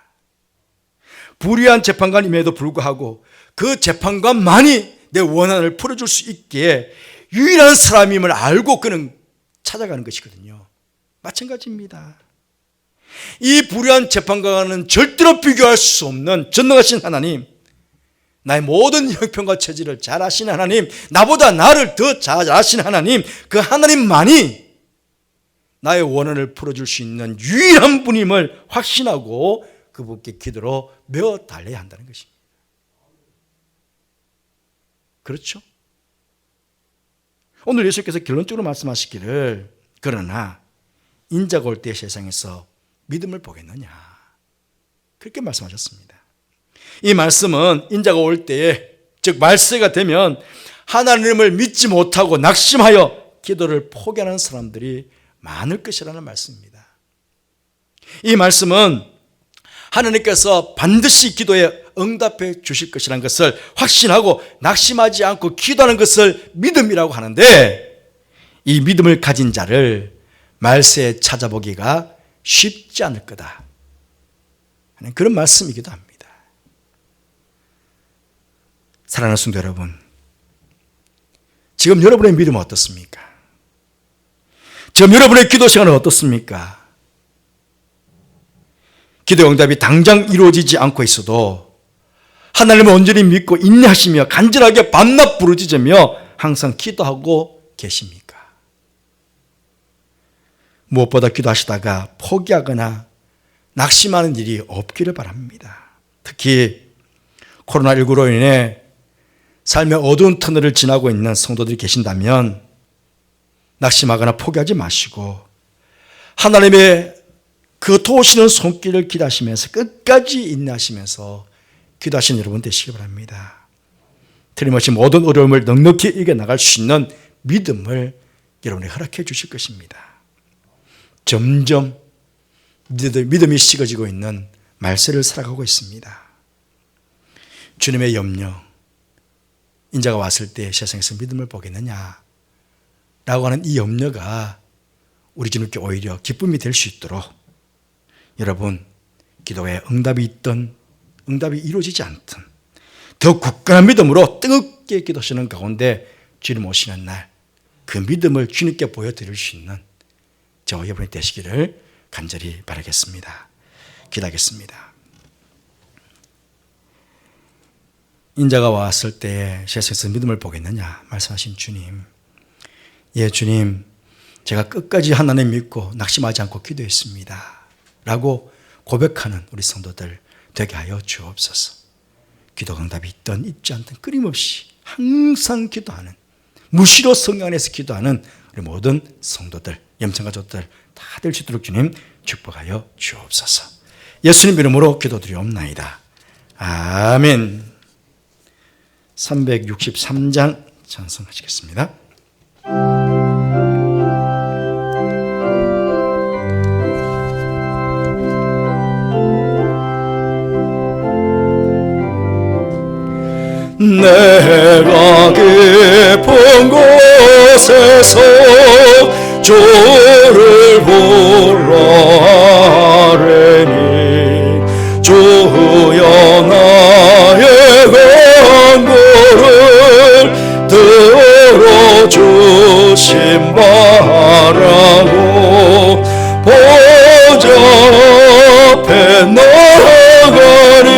Speaker 1: 불의한 재판관임에도 불구하고 그 재판관만이 내 원한을 풀어줄 수 있기에 유일한 사람임을 알고 그는 찾아가는 것이거든요. 마찬가지입니다. 이 불의한 재판관과는 절대로 비교할 수 없는 전능하신 하나님, 나의 모든 형편과 처지를 잘 아시는 하나님, 나보다 나를 더 잘 아시는 하나님, 그 하나님만이 나의 원한을 풀어줄 수 있는 유일한 분임을 확신하고 그분께 기도로 메어 달려야 한다는 것입니다. 그렇죠? 오늘 예수께서 결론적으로 말씀하시기를, 그러나 인자가 올 때 세상에서 믿음을 보겠느냐, 그렇게 말씀하셨습니다. 이 말씀은 인자가 올 때에, 즉 말세가 되면 하나님을 믿지 못하고 낙심하여 기도를 포기하는 사람들이 많을 것이라는 말씀입니다. 이 말씀은 하나님께서 반드시 기도에 응답해 주실 것이라는 것을 확신하고 낙심하지 않고 기도하는 것을 믿음이라고 하는데, 이 믿음을 가진 자를 말세에 찾아보기가 쉽지 않을 거다 하는 그런 말씀이기도 합니다. 사랑하는 성도 여러분, 지금 여러분의 믿음은 어떻습니까? 지금 여러분의 기도 시간은 어떻습니까? 기도 응답이 당장 이루어지지 않고 있어도 하나님을 온전히 믿고 인내하시며 간절하게 밤낮 부르짖으며 항상 기도하고 계십니까? 무엇보다 기도하시다가 포기하거나 낙심하는 일이 없기를 바랍니다. 특히 코로나19로 인해 삶의 어두운 터널을 지나고 있는 성도들이 계신다면 낙심하거나 포기하지 마시고 하나님의 그 도우시는 손길을 기다리시면서 끝까지 인내하시면서 기도하시는 여러분 되시기 바랍니다. 틀림없이 모든 어려움을 넉넉히 이겨나갈 수 있는 믿음을 여러분이 허락해 주실 것입니다. 점점 믿음이 식어지고 있는 말세를 살아가고 있습니다. 주님의 염려, 인자가 왔을 때 세상에서 믿음을 보겠느냐 라고 하는 이 염려가 우리 주님께 오히려 기쁨이 될 수 있도록 여러분, 기도에 응답이 있든 응답이 이루어지지 않든 더 굳건한 믿음으로 뜨겁게 기도하시는 가운데 주님 오시는 날 그 믿음을 주님께 보여드릴 수 있는 저와 여러분이 되시기를 간절히 바라겠습니다. 기도하겠습니다. 인자가 왔을 때 세상에서 믿음을 보겠느냐 말씀하신 주님, 예 주님, 제가 끝까지 하나님 믿고 낙심하지 않고 기도했습니다 라고 고백하는 우리 성도들 되게 하여 주옵소서. 기도 응답이 있든 있지 않든 끊임없이 항상 기도하는, 무시로 성령 안에서 기도하는 우리 모든 성도들, 염청가족들 다 될 수 있도록 주님 축복하여 주옵소서. 예수님 이름으로 기도드리옵나이다. 아멘. 363장 찬송하시겠습니다. 내가 깊은 곳에서 주를 불러 아뢰니 주여 나의 간구를 들어주신 바라고 보좌 앞에 나가니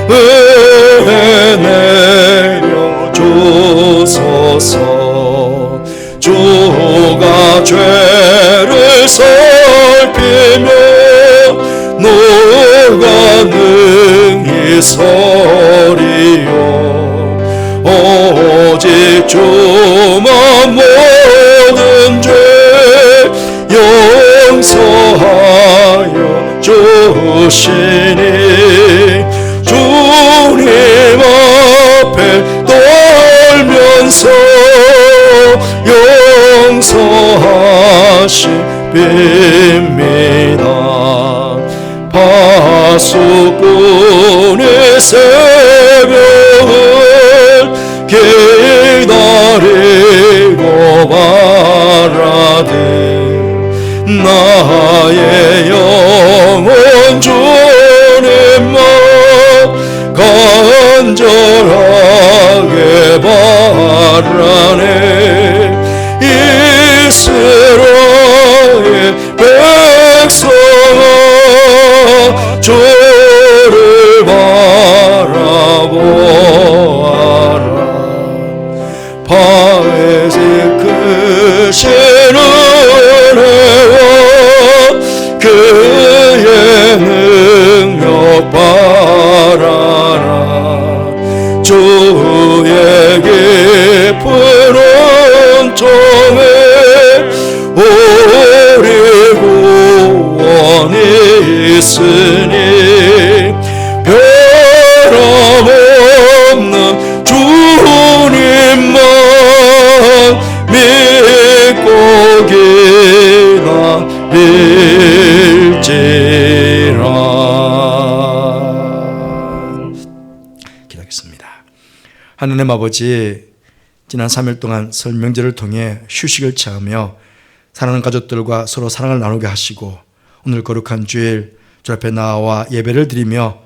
Speaker 1: 은혜 내려 주소서. 주가 죄를 살피며 누가 능히 서리요. 오직 주만 모든 죄 용서하여 주시니 주님 앞에 떨면서 용서하십니다. 파수꾼의 새벽을 기다리고 바라되 나의 영혼 주님만 간절하게 바라네. 이스라엘 백성아 주를 바라보아라. 파에서 크신 은혜와 그의 능력 바라라. 주의 깊은 은총에 우리 구원이 있으니 변함없는 주님만 믿고 기다릴지라. 기도하겠습니다. 하느님 아버지, 지난 3일 동안 설 명절을 통해 휴식을 취하며 사랑하는 가족들과 서로 사랑을 나누게 하시고 오늘 거룩한 주일 주 앞에 나와 예배를 드리며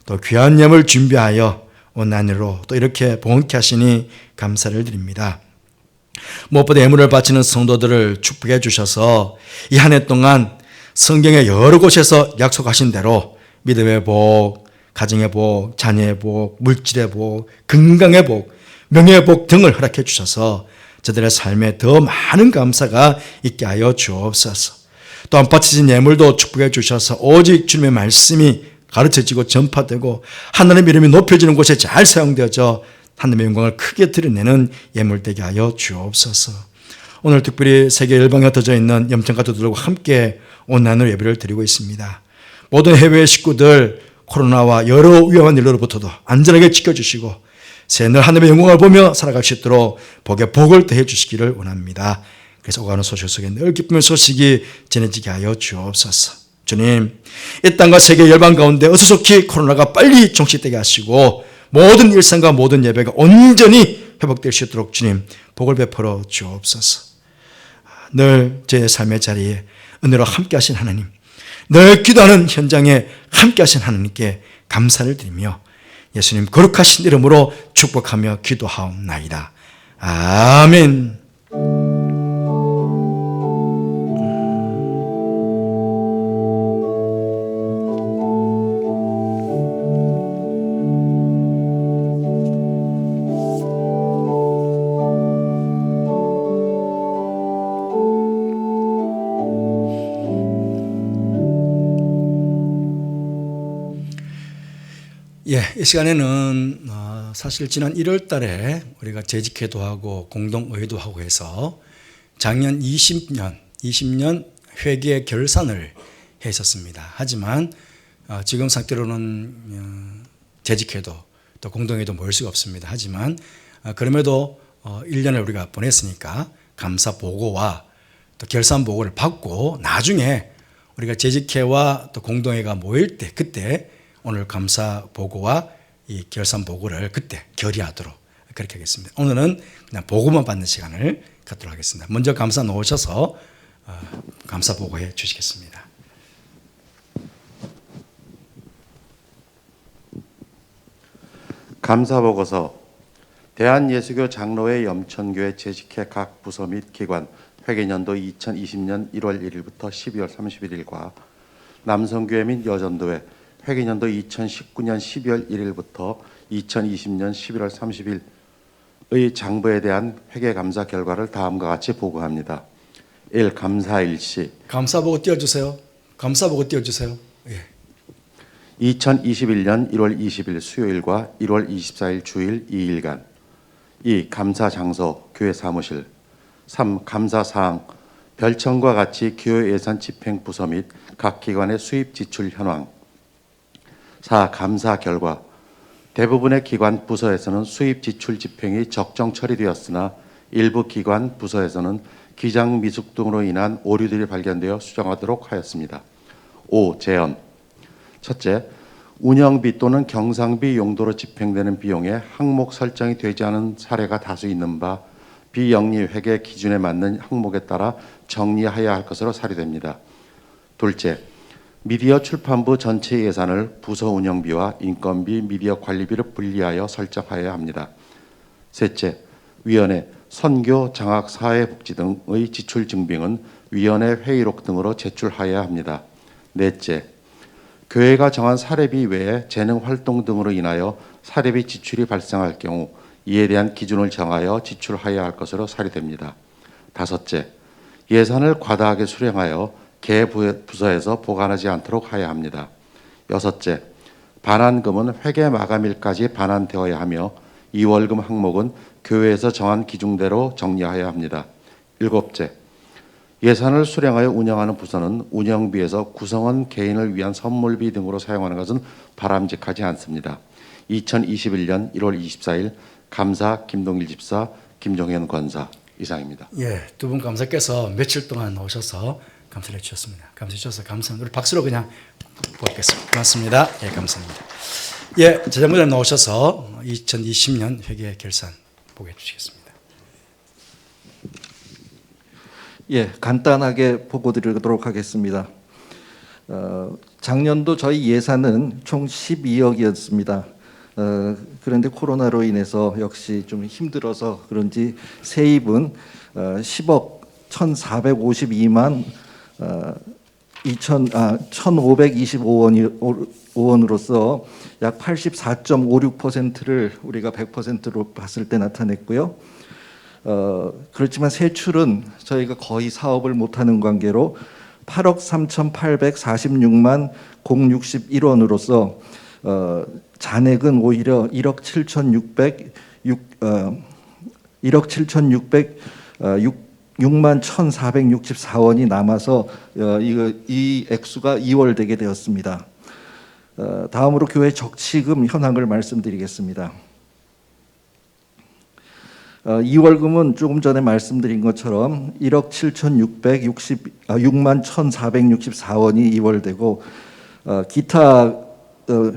Speaker 1: 또 귀한 예물 준비하여 온라인으로 또 이렇게 봉헌케 하시니 감사를 드립니다. 무엇보다 예물을 바치는 성도들을 축복해 주셔서 이 한 해 동안 성경의 여러 곳에서 약속하신 대로 믿음의 복, 가정의 복, 자녀의 복, 물질의 복, 건강의 복, 명예의 복 등을 허락해 주셔서 저들의 삶에 더 많은 감사가 있게 하여 주옵소서. 또한 바치신 예물도 축복해 주셔서 오직 주님의 말씀이 가르쳐지고 전파되고 하나님의 이름이 높여지는 곳에 잘 사용되어져 하나님의 영광을 크게 드러내는 예물 되게 하여 주옵소서. 오늘 특별히 세계 열방에 흩어져 있는 염청가족들과 함께 온라인으로 예배를 드리고 있습니다. 모든 해외 식구들 코로나와 여러 위험한 일로부터도 안전하게 지켜주시고 새늘 하나님의 영광을 보며 살아갈 수 있도록 복에 복을 더해 주시기를 원합니다. 그래서 오가는 소식 속에 늘 기쁨의 소식이 전해지게 하여 주옵소서. 주님, 이 땅과 세계 열방 가운데 어수속히 코로나가 빨리 종식되게 하시고 모든 일상과 모든 예배가 온전히 회복될 수 있도록 주님 복을 베풀어 주옵소서. 늘 제 삶의 자리에 은혜로 함께 하신 하나님, 늘 기도하는 현장에 함께 하신 하나님께 감사를 드리며 예수님 거룩하신 이름으로 축복하며 기도하옵나이다. 아멘. 예, 이 시간에는 사실 지난 1월 달에 우리가 재직회도 하고 공동의회도 하고 해서 작년 20년 회계 결산을 했었습니다. 하지만 지금 상태로는 재직회도 또 공동회도 모일 수가 없습니다. 하지만 그럼에도 1년을 우리가 보냈으니까 감사 보고와 또 결산 보고를 받고 나중에 우리가 재직회와 또 공동회가 모일 때 그때 오늘 감사 보고와 이 결산 보고를 그때 결의하도록 그렇게 하겠습니다. 오늘은 그냥 보고만 받는 시간을 갖도록 하겠습니다. 먼저 감사 놓으셔서 감사 보고해 주시겠습니다.
Speaker 5: 감사 보고서 대한예수교 장로회 염천교회 재직회 각 부서 및 기관 회계년도 2020년 1월 1일부터 12월 31일과 남성교회 및 여전도회 회계년도 2019년 12월 1일부터 2020년 11월 30일의 장부에 대한 회계감사 결과를 다음과 같이 보고합니다. 1. 감사 일시.
Speaker 1: 감사 보고 띄워주세요. 감사 보고 띄워주세요. 예.
Speaker 5: 2021년 1월 20일 수요일과 1월 24일 주일 2일간. 2. 감사 장소 교회 사무실. 3. 감사 사항 별청과 같이 교회 예산 집행 부서 및 각 기관의 수입 지출 현황. 4. 감사 결과 대부분의 기관 부서에서는 수입 지출 집행이 적정 처리되었으나 일부 기관 부서에서는 기장 미숙 등으로 인한 오류들이 발견되어 수정하도록 하였습니다. 5. 제언. 첫째, 운영비 또는 경상비 용도로 집행되는 비용에 항목 설정이 되지 않은 사례가 다수 있는 바 비영리 회계 기준에 맞는 항목에 따라 정리하여야 할 것으로 사료됩니다. 둘째, 미디어 출판부 전체 예산을 부서 운영비와 인건비, 미디어 관리비를 분리하여 설정하여야 합니다. 셋째, 위원회, 선교, 장학, 사회복지 등의 지출 증빙은 위원회 회의록 등으로 제출하여야 합니다. 넷째, 교회가 정한 사례비 외에 재능 활동 등으로 인하여 사례비 지출이 발생할 경우 이에 대한 기준을 정하여 지출하여야 할 것으로 사료됩니다. 다섯째, 예산을 과다하게 수령하여 개 부서에서 보관하지 않도록 하여야 합니다. 여섯째, 반환금은 회계 마감일까지 반환되어야 하며 이월금 항목은 교회에서 정한 기준대로 정리하여야 합니다. 일곱째, 예산을 수령하여 운영하는 부서는 운영비에서 구성원 개인을 위한 선물비 등으로 사용하는 것은 바람직하지 않습니다. 2021년 1월 24일 감사 김동일 집사, 김종현 권사 이상입니다.
Speaker 1: 예, 두 분 감사께서 며칠 동안 오셔서 감사를 해주셨습니다. 감사해 주셔서 감사합니다. 우리 박수로 그냥 보겠습니다. 고맙습니다. 예, 감사합니다. 예, 재정부장 나오셔서 2020년 회계 결산 보고해 주시겠습니다.
Speaker 6: 예, 간단하게 보고 드리도록 하겠습니다. 작년도 저희 예산은 총 12억이었습니다. 그런데 코로나로 인해서 역시 좀 힘들어서 그런지 세입은 10억 1,452만 1,525원으로서 약 84.56%를 우리가 100%로 봤을 때 나타냈고요. 그렇지만 세출은 저희가 거의 사업을 못하는 관계로 8억 3,846만 061원으로서 잔액은 오히려 1억 7,606만 1,464원이 남아서 이 액수가 2월되게 되었습니다. 다음으로 교회 적치금 현황을 말씀드리겠습니다. 2월금은 조금 전에 말씀드린 것처럼 1억 7,606만 1,464원이 2월되고 기타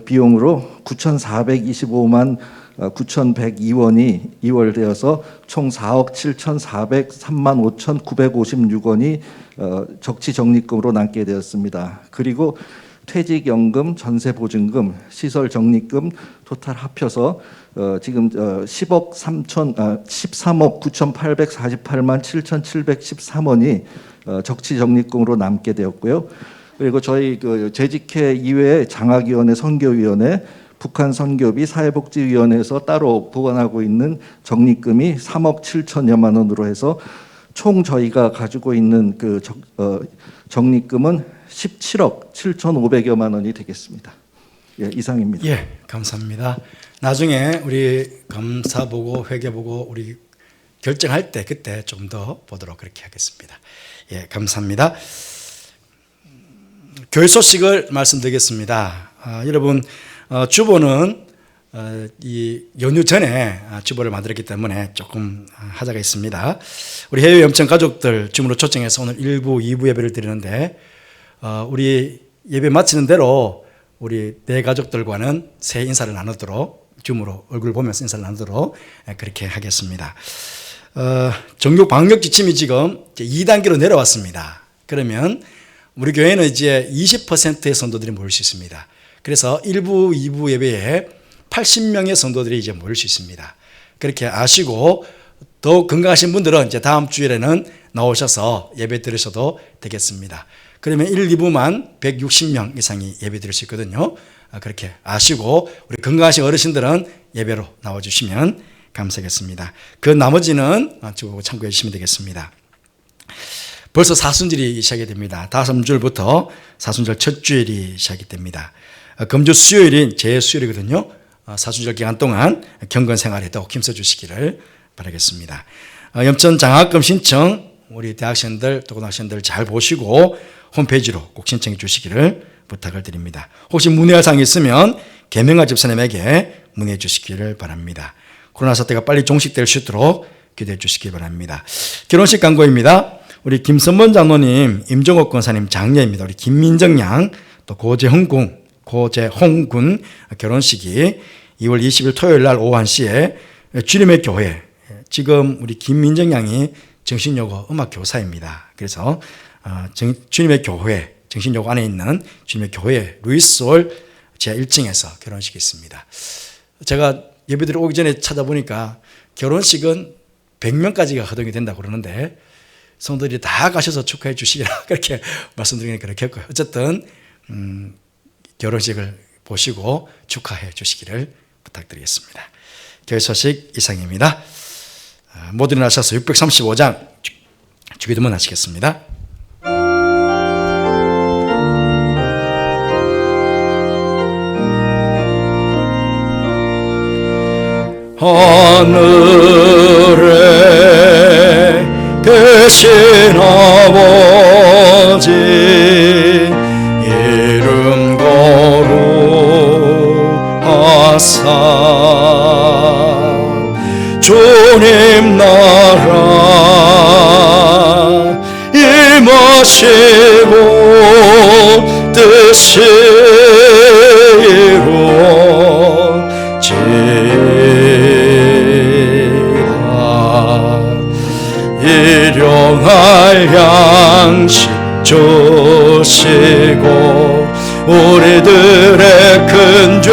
Speaker 6: 비용으로 9,425만 9,102원이 2월되어서 총 4억 7,403만 5,956원이 적치적립금으로 남게 되었습니다. 그리고 퇴직연금, 전세보증금, 시설적립금 토탈 합쳐서 지금 13억 9,848만 7,713원이 적치적립금으로 남게 되었고요. 그리고 저희 그 재직회 이외에 장학위원회, 선교위원회, 북한 선교비, 사회복지위원회에서 따로 보관하고 있는 적립금이 3억 7천여만 원으로 해서 총 저희가 가지고 있는 그 적립금은 17억 7,500여만 원이 되겠습니다. 예, 이상입니다.
Speaker 1: 예, 감사합니다. 나중에 우리 감사 보고 회계 보고 우리 결정할 때 그때 좀 더 보도록 그렇게 하겠습니다. 예, 감사합니다. 교회 소식을 말씀드리겠습니다. 여러분 주보는 이 연휴 전에 주보를 만들었기 때문에 조금 하자가 있습니다. 우리 해외 염청 가족들 줌으로 초청해서 오늘 1부, 2부 예배를 드리는데 우리 예배 마치는 대로 우리 내 가족들과는 새 인사를 나누도록 줌으로 얼굴 보면서 인사를 나누도록 그렇게 하겠습니다. 정육 방역 지침이 지금 2단계로 내려왔습니다. 그러면 우리 교회는 이제 20%의 성도들이 모일 수 있습니다. 그래서 1부, 2부 예배에 80명의 성도들이 이제 모일 수 있습니다. 그렇게 아시고 더 건강하신 분들은 이제 다음 주일에는 나오셔서 예배 드리셔도 되겠습니다. 그러면 1, 2부만 160명 이상이 예배 드릴 수 있거든요. 그렇게 아시고 우리 건강하신 어르신들은 예배로 나와주시면 감사하겠습니다. 그 나머지는 참고해 주시면 되겠습니다. 벌써 사순절이 시작이 됩니다. 다음 주일부터 사순절 첫 주일이 시작이 됩니다. 금주 수요일이 제 수요일이거든요. 사순절 기간 동안 경건 생활에도 힘써 주시기를 바라겠습니다. 염천 장학금 신청 우리 대학생들 또 고등학생들 잘 보시고 홈페이지로 꼭 신청해 주시기를 부탁을 드립니다. 혹시 문의할 사항이 있으면 계명하 집사님에게 문의해 주시기를 바랍니다. 코로나 사태가 빨리 종식될 수 있도록 기도해 주시기 바랍니다. 결혼식 광고입니다. 우리 김선번 장로님, 임종옥 권사님 장녀입니다. 우리 김민정 양, 또 고재홍 군 결혼식이 2월 20일 토요일 날 오후 1시에 주님의 교회, 지금 우리 김민정 양이 정신여고 음악 교사입니다. 그래서 주님의 교회, 정신여고 안에 있는 주님의 교회 루이스홀 제1층에서 결혼식이 있습니다. 제가 예배드리러 오기 전에 찾아보니까 결혼식은 100명까지가 허용이 된다고 그러는데 성도들이 다 가셔서 축하해 주시기라 그렇게 말씀드리니까 그렇게 했고요. 어쨌든 결혼식을 보시고 축하해 주시기를 부탁드리겠습니다. 교회 소식 이상입니다. 모두 일어나셔서 635장 주기도문 하시겠습니다. 하늘에 계신 아버지 이름 거룩하사 주님 나라 임하시고 뜻이 일용할 양식 주시고 우리들의 큰 죄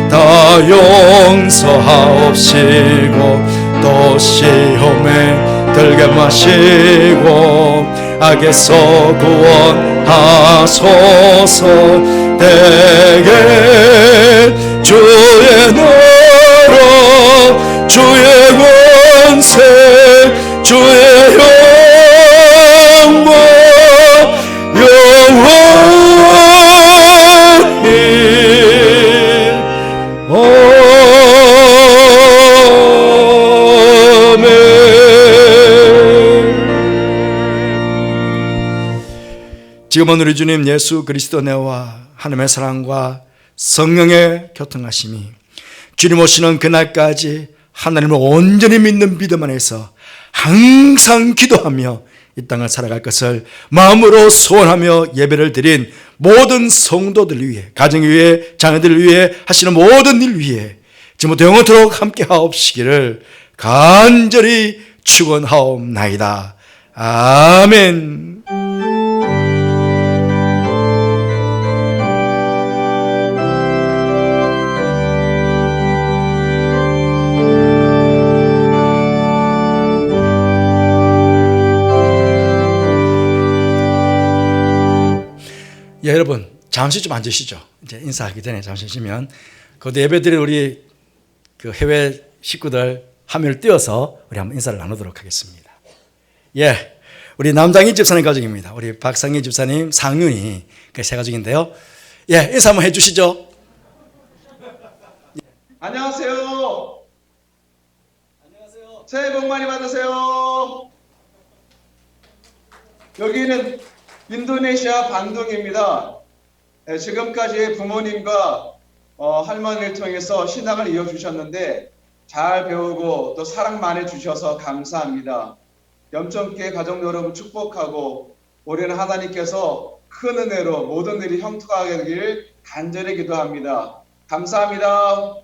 Speaker 1: 다 용서하옵시고 또 시험에 들게 마시고 악에서 구원하소서. 대개 주의 나라 주의 권세 주의 영광 지금은 우리 주님 예수 그리스도 내와 하나님의 사랑과 성령의 교통하심이 주님 오시는 그날까지 하나님을 온전히 믿는 믿음 안에서 항상 기도하며 이 땅을 살아갈 것을 마음으로 소원하며 예배를 드린 모든 성도들 위해, 가정 위해, 자녀들 위해 하시는 모든 일 위해 지금부터 영원토록 함께 하옵시기를 간절히 축원하옵나이다. 아멘. 예, 여러분 잠시 좀 앉으시죠. 이제 인사하기 전에 잠시 쉬면 그것도 예배드린 우리 그 해외 식구들 화면을 띄워서 우리 한번 인사를 나누도록 하겠습니다. 예, 우리 남장희 집사님 가족입니다. 우리 박상희 집사님, 상윤이 그 세 가족인데요. 예, 인사 한번 해주시죠.
Speaker 7: 안녕하세요. 새해 복 많이 받으세요. 여기는 인도네시아 반둥입니다. 지금까지 부모님과 할머니를 통해서 신앙을 이어주셨는데 잘 배우고 또 사랑 많이 주셔서 감사합니다. 염천교회 가족 여러분 축복하고 올해는 하나님께서 큰 은혜로 모든 일이 형통하게 되길 간절히 기도합니다. 감사합니다.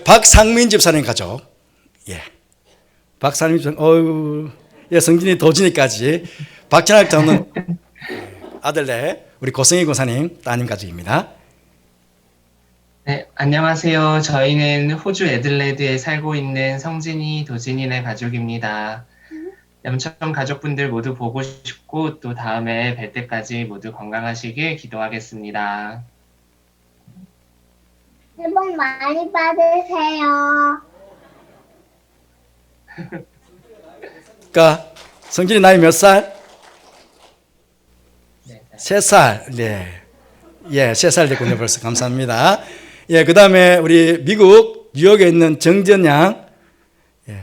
Speaker 1: 박상민 집사님 가족. 예. 박상민 집사님, 예, 성진이 도진이까지 박찬학 장로는 아들네 우리 고성희 권사님 따님 가족입니다.
Speaker 8: 네, 안녕하세요. 저희는 호주 애들레드에 살고 있는 성진이, 도진이네 가족입니다. 염천 가족분들 모두 보고 싶고 또 다음에 뵐 때까지 모두 건강하시길 기도하겠습니다.
Speaker 9: 새해 복 많이 받으세요.
Speaker 1: 그러니까 성진이 나이 몇 살?
Speaker 8: 네,
Speaker 1: 3살. 네. 예, 3살 됐군요, 벌써. 감사합니다. 예, 그 다음에 우리 미국 뉴욕에 있는 정전 양, 예,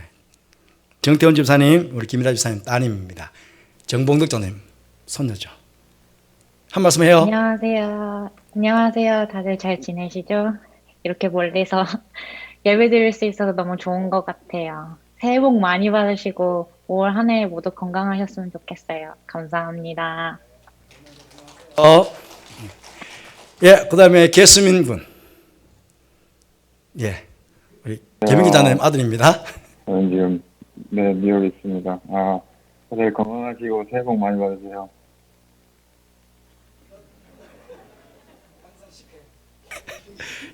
Speaker 1: 정태원 집사님, 우리 김일아 집사님 따님입니다. 정봉덕 장님, 손녀죠. 한 말씀 해요.
Speaker 10: 안녕하세요. 안녕하세요. 다들 잘 지내시죠? 이렇게 멀리서 예배 드릴 수 있어서 너무 좋은 것 같아요. 새해 복 많이 받으시고 5월 한 해 모두 건강하셨으면 좋겠어요. 감사합니다.
Speaker 1: 예, 그 다음에 계수민 군. 예, 우리 김민 기자님 아들입니다.
Speaker 11: 저는 지금 뉴욕에 있습니다. 다들 건강하시고 새해 복 많이 받으세요.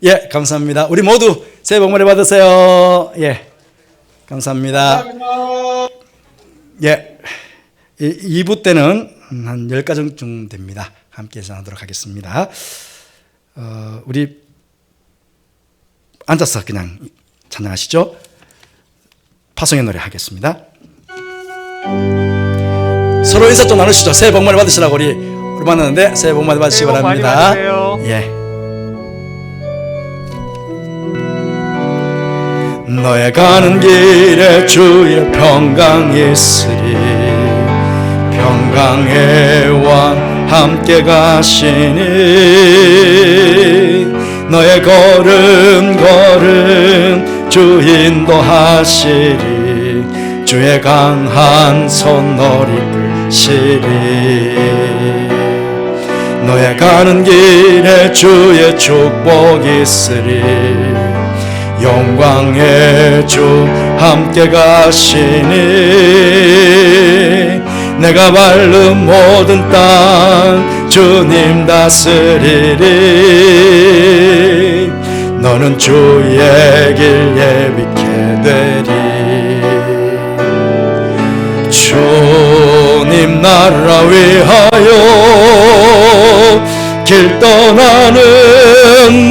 Speaker 1: 예, 감사합니다. 우리 모두 새해 복 많이 받으세요. 예, 감사합니다.
Speaker 7: 감사합니다.
Speaker 1: 예, 2부 때는 한 10가정 쯤 됩니다. 함께 전하도록 하겠습니다. 우리 앉아서 그냥 찬양하시죠. 파송의 노래 하겠습니다. 서로 인사 좀 나누시죠. 새해 복 많이 받으시라고 우리 만났는데 새해 복 많이 받으시기
Speaker 2: 새해 복 많이
Speaker 1: 바랍니다.
Speaker 2: 받으세요.
Speaker 1: 예. 너의 가는 길에 주의 평강이 있으리. 평강의 왕 함께 가시니 너의 걸음 주 인도하시리. 주의 강한 손 너를 끌시리. 너의 가는 길에 주의 축복이 있으리. 영광의 주 함께 가시니 내가 밟는 모든 땅 주님 다스리리. 너는 주의 길 예비케 되리. 주님 나라 위하여 길 떠나는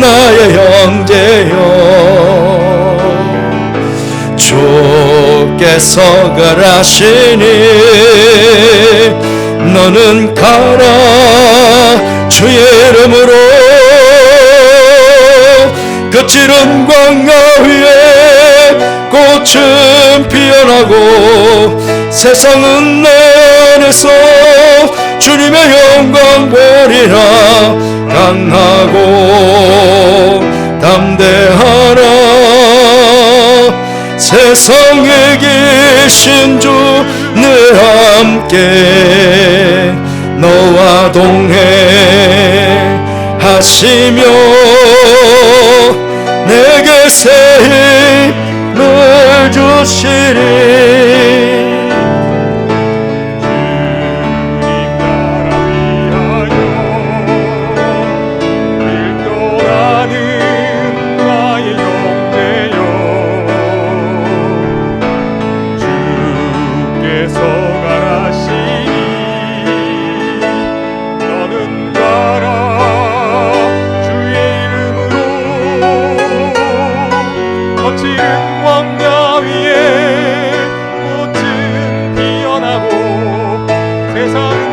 Speaker 1: 나의 형제여. 주께서 가라시니 너는 가라. 주의 이름으로 거칠은 광야 위에 꽃은 피어나고 세상은 내 안에서 주님의 영광 보리라. 강하고 담대하라. 세상에 계신 주 늘 함께 너와 동행하시며 내게 새 힘을 주시리.
Speaker 2: 세상